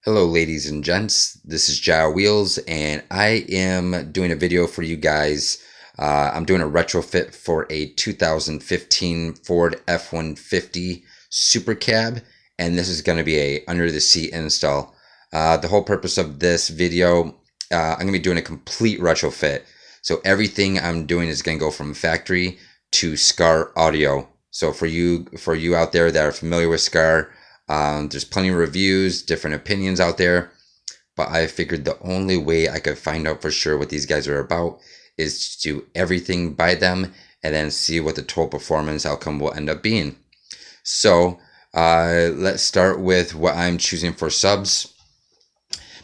Hello ladies and gents, this is Jai Wheels and I am doing a video for you guys. I'm doing a retrofit for a 2015 Ford F-150 Super Cab, and this is going to be a under the seat install. The whole purpose of this video, I'm going to be doing a complete retrofit. So everything I'm doing is going to go from factory to Skar Audio. So for you out there that are familiar with Skar, there's plenty of reviews, different opinions out there, but I figured the only way I could find out for sure what these guys are about is to do everything by them and then see what the total performance outcome will end up being. So let's start with what I'm choosing for subs.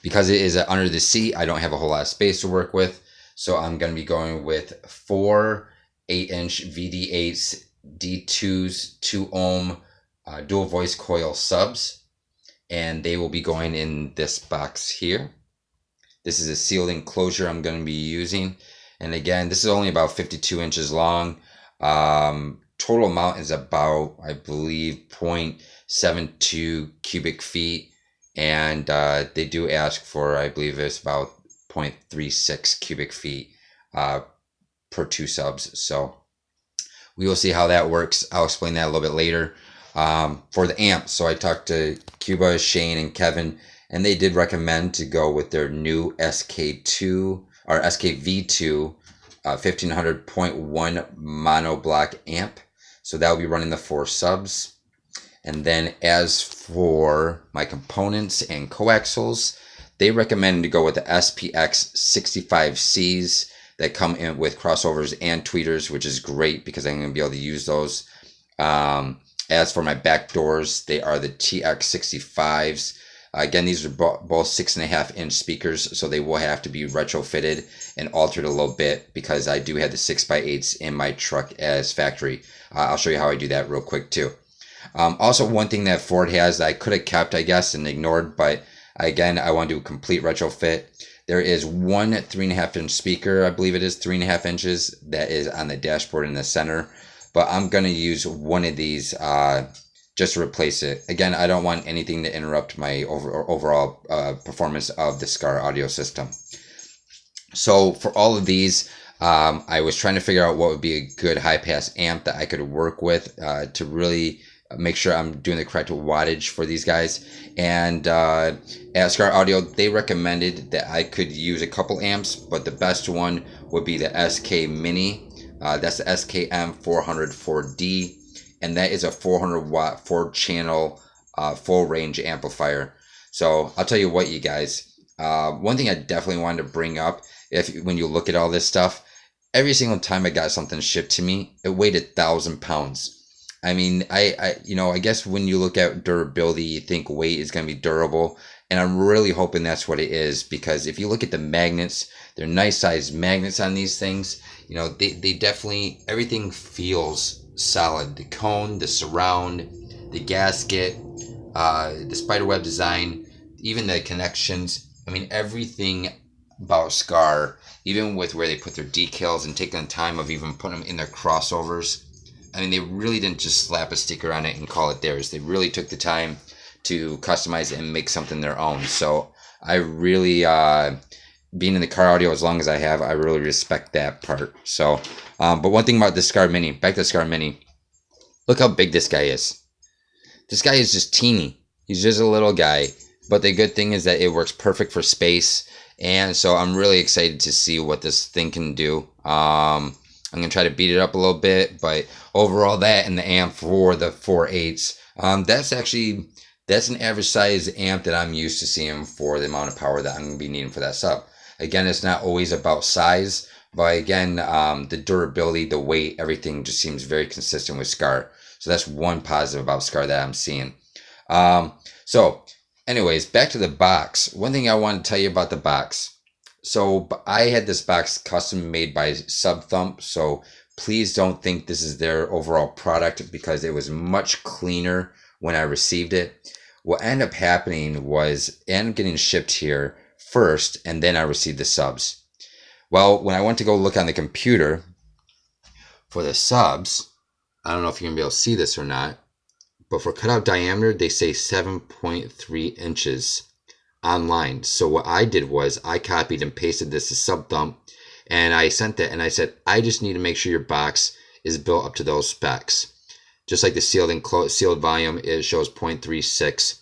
Because it is under the seat, I don't have a whole lot of space to work with, so I'm going to be going with 4 8-inch VD8s, D2s, 2 ohm dual voice coil subs, and they will be going in this box here. This is a sealed enclosure I'm going to be using, and again, this is only about 52 inches long. Total amount is about, I believe, 0.72 cubic feet, and they do ask for, I believe it's about 0.36 cubic feet per 2 subs. So we will see how that works. I'll explain that a little bit later. For the amp, so I talked to Cuba, Shane, and Kevin, and they did recommend to go with their new SK2 or SKV2 1500.1 monoblock amp. So that will be running the 4 subs. And then as for my components and coaxials, they recommended to go with the SPX 65Cs that come in with crossovers and tweeters, which is great because I'm going to be able to use those. As for my back doors, they are the TX65s. Again, these are both 6.5 inch speakers, so they will have to be retrofitted and altered a little bit because I do have the 6x8s in my truck as factory. I'll show you how I do that real quick too. Also, one thing that Ford has that I could have kept, I guess, and ignored, but again, I want to do a complete retrofit. There is one 3.5 inch speaker, I believe it is 3.5 inches, that is on the dashboard in the center. But I'm going to use one of these just to replace it. Again, I don't want anything to interrupt my overall performance of the Skar audio system. So for all of these, I was trying to figure out what would be a good high-pass amp that I could work with to really make sure I'm doing the correct wattage for these guys. And at Skar Audio, they recommended that I could use a couple amps, but the best one would be the SK Mini. That's the SKM 404D, and that is a 400 watt 4-channel full range amplifier. So I'll tell you what, you guys, one thing I definitely wanted to bring up, when you look at all this stuff, every single time I got something shipped to me, it weighed 1,000 pounds. I mean, I guess when you look at durability, you think weight is going to be durable, and I'm really hoping that's what it is, because if you look at the magnets, they're nice sized magnets on these things. You know, they definitely, everything feels solid. The cone, the surround, the gasket, the spiderweb design, even the connections. I mean, everything about Skar, even with where they put their decals and taking the time of even putting them in their crossovers. I mean, they really didn't just slap a sticker on it and call it theirs. They really took the time to customize it and make something their own. So I really, being in the car audio as long as I have, I really respect that part. So, but one thing about the Skar Mini, back to the Skar Mini, look how big this guy is. This guy is just teeny. He's just a little guy. But the good thing is that it works perfect for space. And so I'm really excited to see what this thing can do. I'm going to try to beat it up a little bit, but overall that and the amp for the 4.8s, that's an average size amp that I'm used to seeing for the amount of power that I'm going to be needing for that sub. Again, it's not always about size, but again, the durability, the weight, everything just seems very consistent with Skar. So that's one positive about Skar that I'm seeing. So anyways, back to the box. One thing I want to tell you about the box. So I had this box custom made by Subthump, so please don't think this is their overall product, because it was much cleaner when I received it. What ended up happening was it ended up getting shipped here first, and then I received the subs. Well, when I went to go look on the computer for the subs, I don't know if you're going to be able to see this or not, but for cutout diameter, they say 7.3 inches. online. So what I did was I copied and pasted this to sub thump, and I sent it and I said, I just need to make sure your box is built up to those specs. Just like the sealed and sealed volume, it shows 0.36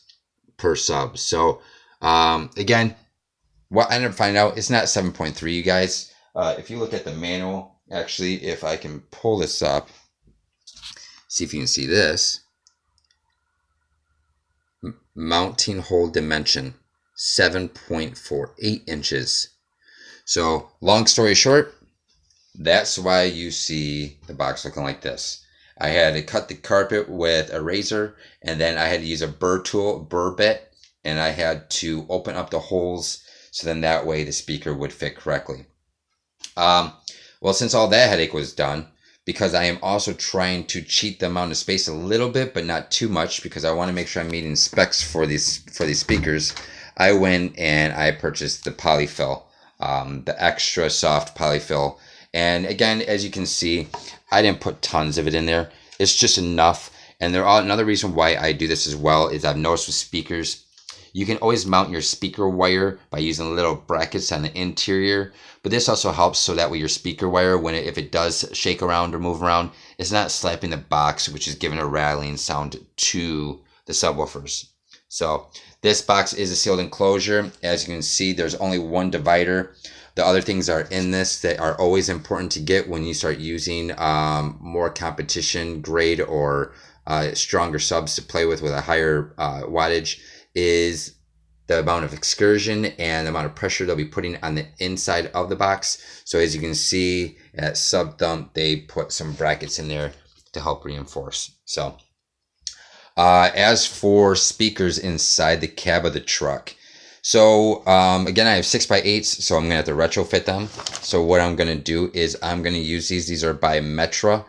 per sub. So again, what I ended up finding out, it's not 7.3, you guys. If you look at the manual, actually, if I can pull this up, see if you can see this. Mounting hole dimension, 7.48 inches. So long story short, that's why you see the box looking like this. I had to cut the carpet with a razor, and then I had to use a burr tool, burr bit, and I had to open up the holes so then that way the speaker would fit correctly. Well, since all that headache was done, because I am also trying to cheat the amount of space a little bit, but not too much, because I want to make sure I'm meeting specs for these speakers, I went and I purchased the polyfill, the extra soft polyfill. And again, as you can see, I didn't put tons of it in there. It's just enough. And another reason why I do this as well is I've noticed with speakers, you can always mount your speaker wire by using little brackets on the interior. But this also helps so that way your speaker wire, if it does shake around or move around, it's not slapping the box, which is giving a rattling sound to the subwoofers. So this box is a sealed enclosure. As you can see, there's only one divider. The other things are in this that are always important to get when you start using more competition grade or stronger subs to play with a higher wattage is the amount of excursion and the amount of pressure they'll be putting on the inside of the box. So as you can see at sub thump, they put some brackets in there to help reinforce. So as for speakers inside the cab of the truck, so again, I have 6x8s, so I'm gonna have to retrofit them. So what I'm gonna do is I'm gonna use these are by Metra.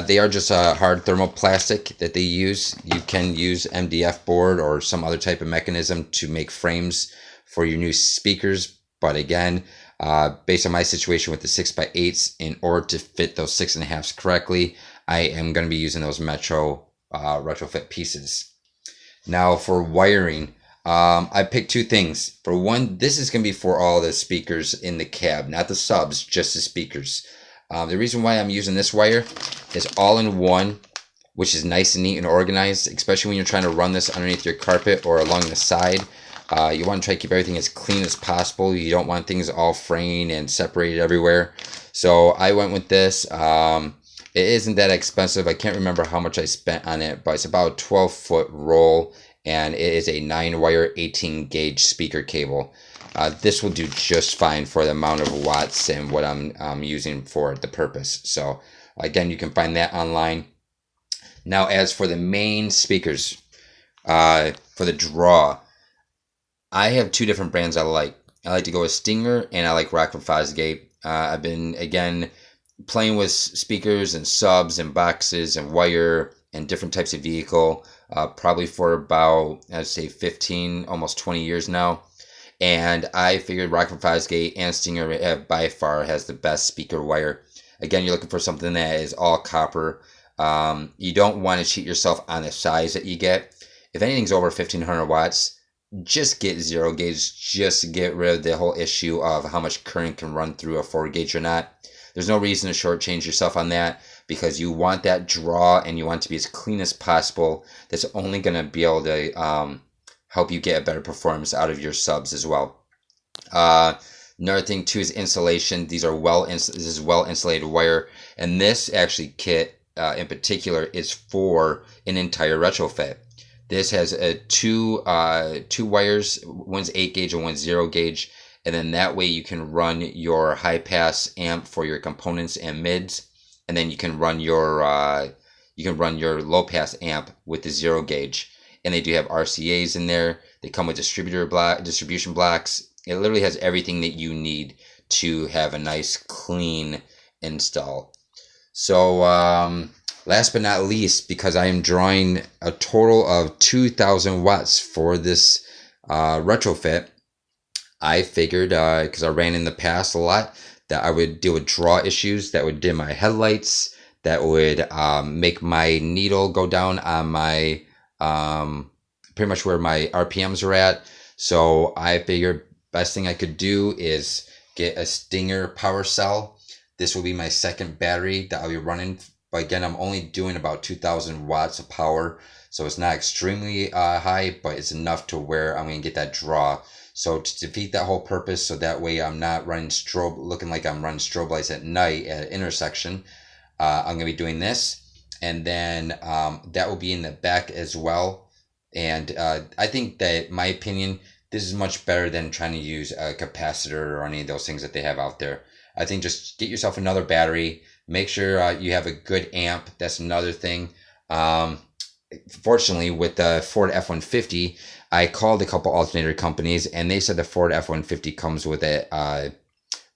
They are just a hard thermoplastic that they use. You can use MDF board or some other type of mechanism to make frames for your new speakers. But again, based on my situation with the 6x8s, in order to fit those 6.5s correctly, I am going to be using those Metro retrofit pieces. Now for wiring, I picked two things. For one, this is going to be for all the speakers in the cab, not the subs, just the speakers. The reason why I'm using this wire is all in one, which is nice and neat and organized, especially when you're trying to run this underneath your carpet or along the side. You want to try to keep everything as clean as possible. You don't want things all fraying and separated everywhere. So I went with this. It isn't that expensive. I can't remember how much I spent on it, but it's about a 12-foot roll, and it is a 9-wire 18-gauge speaker cable. This will do just fine for the amount of watts and what I'm using for the purpose. So again, you can find that online. Now, as for the main speakers, for the draw, I have two different brands I like. I like to go with Stinger, and I like Rockford Fosgate. I've been, again, playing with speakers and subs and boxes and wire and different types of vehicle, probably for about, I'd say 15, almost 20 years now. And I figured Rockford Fosgate and Stinger by far has the best speaker wire. Again, you're looking for something that is all copper. You don't want to cheat yourself on the size that you get. If anything's over 1500 watts, just get 0 gauge, just to get rid of the whole issue of how much current can run through a 4 gauge or not. There's no reason to shortchange yourself on that, because you want that draw and you want it to be as clean as possible. That's only going to be able to help you get a better performance out of your subs as well. Another thing too is insulation. This is well insulated wire, and this actually kit in particular is for an entire retrofit. This has two wires. One's 8 gauge and one's 0 gauge, and then that way you can run your high pass amp for your components and mids, and then you can run your low pass amp with the 0 gauge. And they do have RCAs in there. They come with distribution blocks. It literally has everything that you need to have a nice clean install. So last but not least, because I am drawing a total of 2,000 watts for this retrofit, I figured, because I ran in the past a lot, that I would deal with draw issues that would dim my headlights, that would make my needle go down on my pretty much where my RPMs are at. So I figured best thing I could do is get a Stinger power cell. This will be my second battery that I'll be running. But again, I'm only doing about 2,000 watts of power. So it's not extremely high, but it's enough to where I'm going to get that draw. So to defeat that whole purpose, so that way I'm not running looking like I'm running strobe lights at night at an intersection, I'm going to be doing this. And then that will be in the back as well. And I think that, in my opinion, this is much better than trying to use a capacitor or any of those things that they have out there. I think just get yourself another battery. Make sure you have a good amp. That's another thing. Fortunately, with the Ford F-150, I called a couple alternator companies, and they said the Ford F-150 comes with a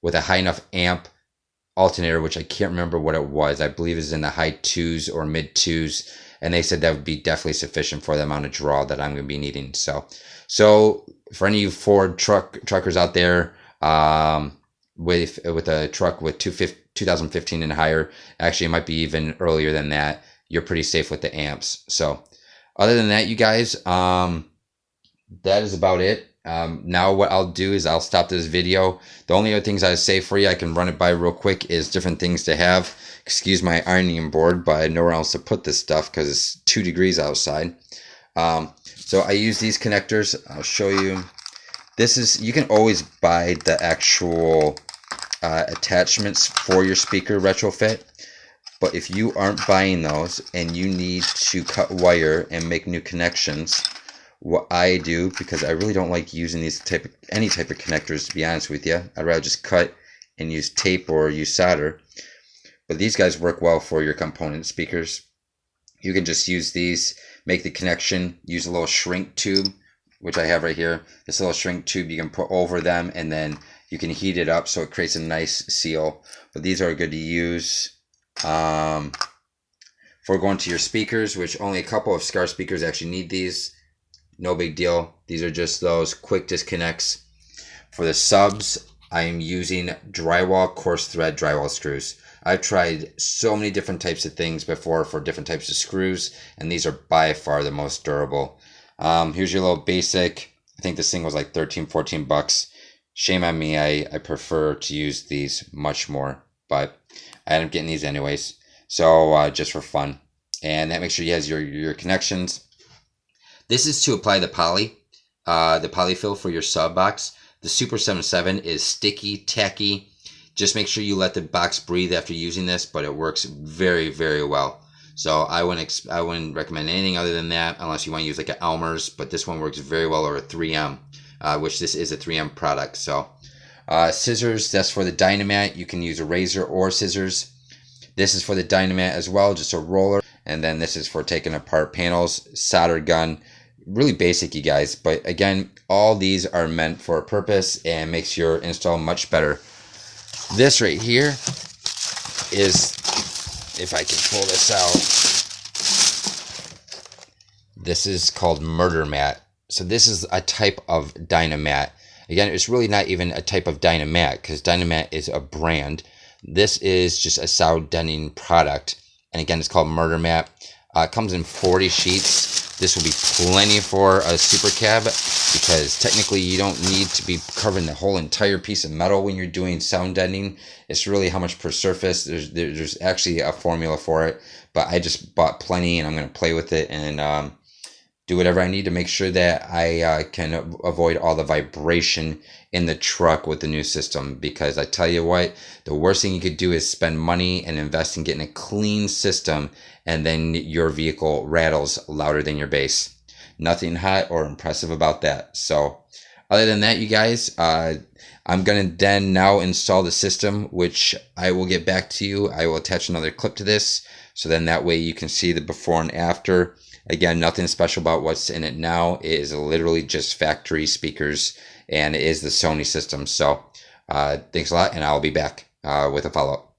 high enough amp alternator, which I can't remember what it was. I believe it's in the high 2s or mid 2s, and they said that would be definitely sufficient for the amount of draw that I'm going to be needing. So for any of you Ford truckers out there, with a truck with 2015 and higher, actually it might be even earlier than that, you're pretty safe with the amps. So other than that, you guys, that is about it. Now what I'll do is I'll stop this video. The only other things I say for you, I can run it by real quick, is different things to have. Excuse my ironing board, but I had nowhere else to put this stuff because it's 2 degrees outside. So I use these connectors. I'll show you. You can always buy the actual attachments for your speaker retrofit. But if you aren't buying those and you need to cut wire and make new connections, what I do, because I really don't like using any type of connectors, to be honest with you, I'd rather just cut and use tape or use solder. But these guys work well for your component speakers. You can just use these, make the connection, use a little shrink tube, which I have right here. This little shrink tube you can put over them, and then you can heat it up so it creates a nice seal. But these are good to use for going to your speakers, which only a couple of Skar speakers actually need these. No big deal. These are just those quick disconnects. For the subs, I am using drywall, coarse thread drywall screws. I've tried so many different types of things before for different types of screws, and these are by far the most durable. Here's your little basic. I think this thing was like 13, 14 bucks. Shame on me. I prefer to use these much more, but I end up getting these anyways. So just for fun. And that makes sure you have your connections. This is to apply the polyfill for your sub box. The Super 77 is sticky, tacky. Just make sure you let the box breathe after using this, but it works very, very well. So I wouldn't recommend anything other than that unless you want to use like an Elmer's, but this one works very well, or a 3M, which this is a 3M product. So scissors, that's for the Dynamat. You can use a razor or scissors. This is for the Dynamat as well, just a roller. And then this is for taking apart panels, solder gun. Really basic, you guys. But again, all these are meant for a purpose and makes your install much better. This right here is, if I can pull this out, this is called Murder Mat. So this is a type of Dynamat. Again, it's really not even a type of Dynamat because Dynamat is a brand. This is just a sound deadening product. And again, it's called Murder Mat. It comes in 40 sheets. This will be plenty for a super cab because technically you don't need to be covering the whole entire piece of metal when you're doing sound deadening. It's really how much per surface. There's actually a formula for it, but I just bought plenty and I'm going to play with it and do whatever I need to make sure that I can avoid all the vibration in the truck with the new system. Because I tell you what, the worst thing you could do is spend money and invest in getting a clean system, and then your vehicle rattles louder than your bass. Nothing hot or impressive about that. So other than that, you guys, I'm going to then now install the system, which I will get back to you. I will attach another clip to this, so then that way you can see the before and after. Again, nothing special about what's in it now. It is literally just factory speakers, and it is the Sony system. So thanks a lot, and I'll be back with a follow-up.